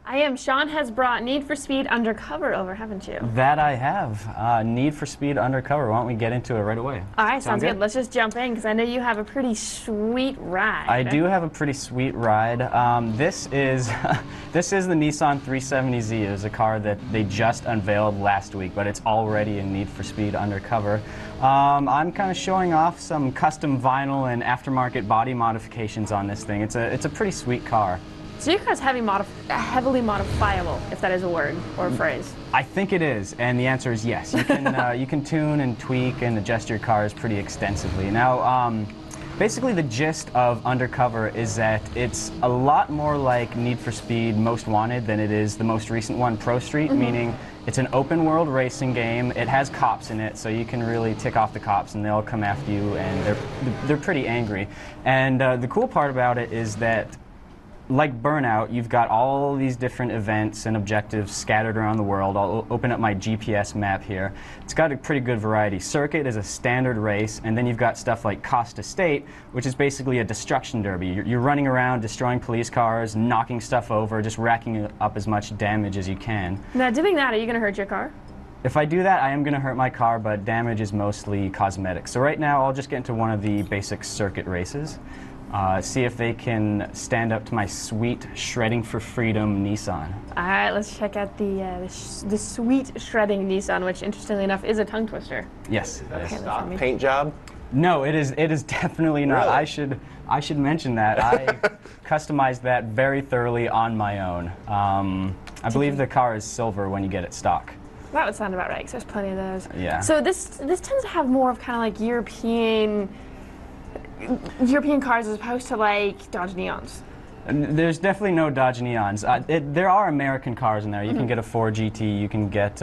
I am. Sean has brought Need for Speed Undercover over, haven't you? That I have. Need for Speed Undercover. Why don't we get into it right away? All right, sounds good. Let's just jump in because I know you have a pretty sweet ride. I do have a pretty sweet ride. This is this is the Nissan 370Z. It was a car that they just unveiled last week, but it's already in Need for Speed Undercover. I'm kind of showing off some custom vinyl and aftermarket body modifications on this thing. It's a pretty sweet car. So your car's heavily modifiable, if that is a word or a phrase. I think it is, and the answer is yes. You can you can tune and tweak and adjust your cars pretty extensively. Now, basically the gist of Undercover is that it's a lot more like Need for Speed Most Wanted than it is the most recent one, Pro Street, meaning it's an open world racing game. It has cops in it, so you can really tick off the cops and they'll come after you, and they're pretty angry. And the cool part about it is that, like Burnout, you've got all these different events and objectives scattered around the world. I'll open up my GPS map here. It's got a pretty good variety. Circuit is a standard race, and then you've got stuff like Cost Estate, which is basically a destruction derby. You're running around, destroying police cars, knocking stuff over, just racking up as much damage as you can. Now, doing that, are you going to hurt your car? If I do that, I am going to hurt my car, but damage is mostly cosmetic. So right now, I'll just get into one of the basic circuit races. See if they can stand up to my sweet shredding for freedom Nissan. All right, let's check out the sweet shredding Nissan, which interestingly enough is a tongue twister. Yes. Okay, stock paint job? No, it is definitely not. Really? I should mention that. I customized that very thoroughly on my own. I believe the car is silver when you get it stock. That would sound about right, because there's plenty of those. Yeah. So this tends to have more of kind of like European cars as opposed to like Dodge Neons. There's definitely no Dodge Neons. There are American cars in there. You can get a Ford GT, you can get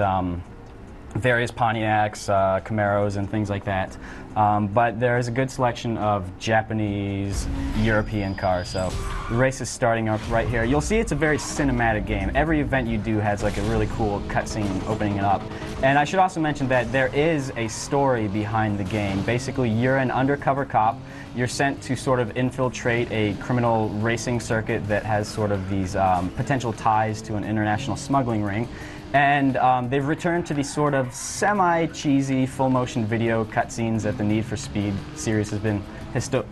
various Pontiacs, Camaros, and things like that. But there is a good selection of Japanese, European cars. So the race is starting up right here. You'll see it's a very cinematic game. Every event you do has like a really cool cutscene opening it up. And I should also mention that there is a story behind the game. Basically, you're an undercover cop. You're sent to sort of infiltrate a criminal racing circuit that has sort of these potential ties to an international smuggling ring. And they've returned to these sort of semi-cheesy full-motion video cutscenes that the Need for Speed series has been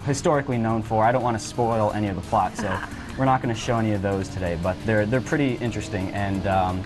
historically known for. I don't want to spoil any of the plot, so we're not going to show any of those today, but they're pretty interesting, and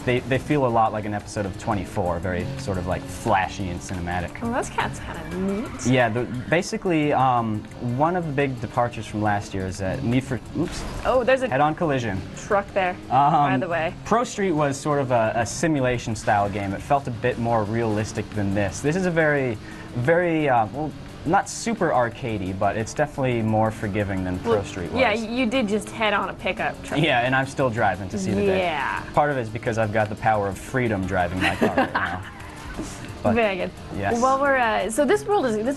they feel a lot like an episode of 24, very sort of like flashy and cinematic. Well, that's kind of neat. Yeah, basically one of the big departures from last year is that there's a head-on collision truck there, by the way. Pro Street was sort of a simulation style game. It felt a bit more realistic than this. This is a very, well, not super arcadey, but it's definitely more forgiving than Pro Street was. Yeah, you did just head on a pickup truck. Yeah, and I'm still driving to see the day. Yeah. Part of it is because I've got the power of freedom driving my car right now. But, very good. Yes. Well, so this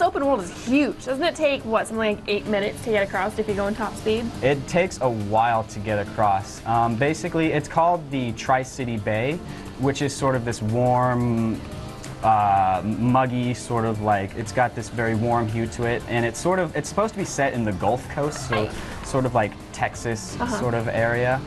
open world is huge. Doesn't it take something like 8 minutes to get across if you go in top speed? It takes a while to get across. Basically, it's called the Tri-City Bay, which is sort of this warm, muggy sort of like, it's got this very warm hue to it, and it's supposed to be set in the Gulf Coast, so sort of like Texas sort of area.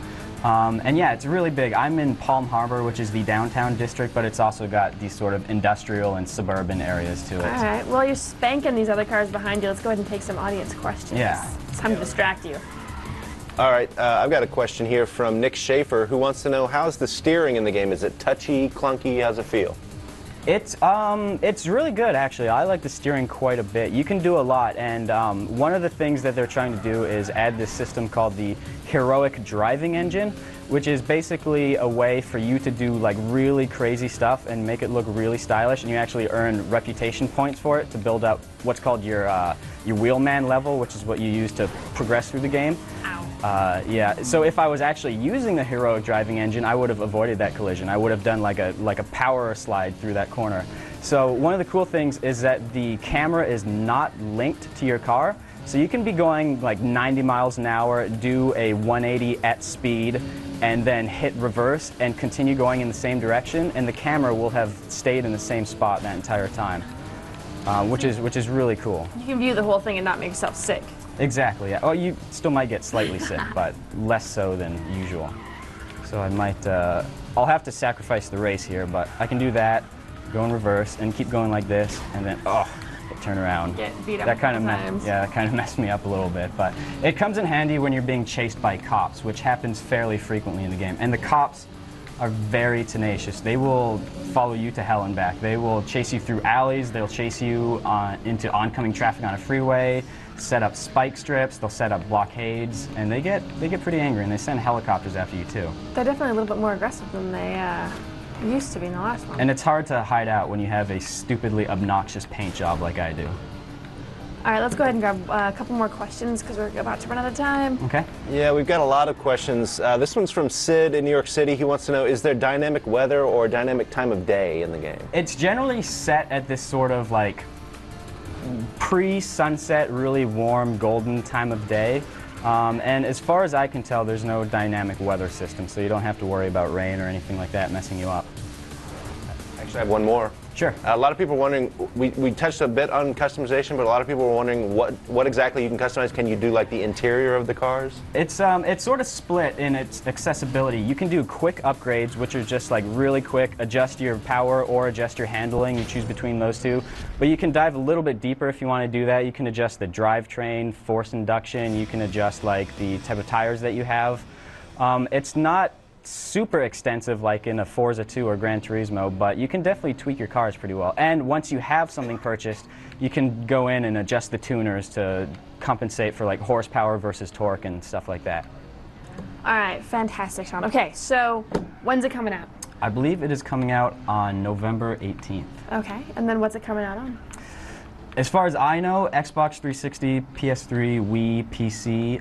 And yeah, it's really big. I'm in Palm Harbor, which is the downtown district, but it's also got these sort of industrial and suburban areas to it. All right, well, you're spanking these other cars behind you. Let's go ahead and take some audience questions. Yeah. It's time to distract you. All right, I've got a question here from Nick Schaefer, who wants to know, how's the steering in the game? Is it touchy, clunky? How's it feel? It's really good, actually. I like the steering quite a bit. You can do a lot, and one of the things that they're trying to do is add this system called the heroic driving engine, which is basically a way for you to do like really crazy stuff and make it look really stylish, and you actually earn reputation points for it to build up what's called your wheelman level, which is what you use to progress through the game. Yeah, so if I was actually using the heroic driving engine, I would have avoided that collision. I would have done like a power slide through that corner. So one of the cool things is that the camera is not linked to your car. So you can be going like 90 miles an hour, do a 180 at speed, and then hit reverse and continue going in the same direction, and the camera will have stayed in the same spot that entire time, which is really cool. You can view the whole thing and not make yourself sick. Exactly. Yeah. Oh, you still might get slightly sick, but less so than usual. So I might, I'll have to sacrifice the race here, but I can do that, go in reverse, and keep going like this, and then, turn around. Get beat up that kind of times. Yeah, that kind of messed me up a little bit, but it comes in handy when you're being chased by cops, which happens fairly frequently in the game. And the cops are very tenacious. They will follow you to hell and back. They will chase you through alleys. They'll chase you into oncoming traffic on a freeway, set up spike strips. They'll set up blockades, and they get pretty angry, and they send helicopters after you too. They're definitely a little bit more aggressive than they used to be in the last one. And it's hard to hide out when you have a stupidly obnoxious paint job like I do. All right, let's go ahead and grab a couple more questions because we're about to run out of time. Okay. Yeah, we've got a lot of questions. This one's from Sid in New York City. He wants to know, is there dynamic weather or dynamic time of day in the game? It's generally set at this sort of like pre-sunset, really warm, golden time of day. And as far as I can tell, there's no dynamic weather system, so you don't have to worry about rain or anything like that messing you up. Actually, I have one more. Sure. A lot of people are wondering, we touched a bit on customization, but a lot of people are wondering what exactly you can customize. Can you do like the interior of the cars? It's sort of split in its accessibility. You can do quick upgrades, which are just like really quick, adjust your power or adjust your handling. You choose between those two. But you can dive a little bit deeper if you want to do that. You can adjust the drivetrain, force induction. You can adjust like the type of tires that you have. It's not super extensive like in a Forza 2 or Gran Turismo, but you can definitely tweak your cars pretty well. And once you have something purchased, you can go in and adjust the tuners to compensate for like horsepower versus torque and stuff like that. All right, fantastic, Sean. Okay, so when's it coming out? I believe it is coming out on November 18th. Okay, and then what's it coming out on? As far as I know, Xbox 360, PS3, Wii, PC.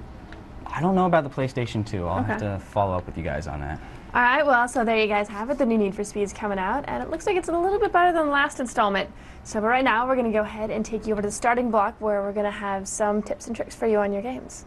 I don't know about the PlayStation 2. I'll have to follow up with you guys on that. All right, well, so there you guys have it. The new Need for Speed's coming out, and it looks like it's a little bit better than the last installment. So, but right now, we're going to go ahead and take you over to the starting block where we're going to have some tips and tricks for you on your games.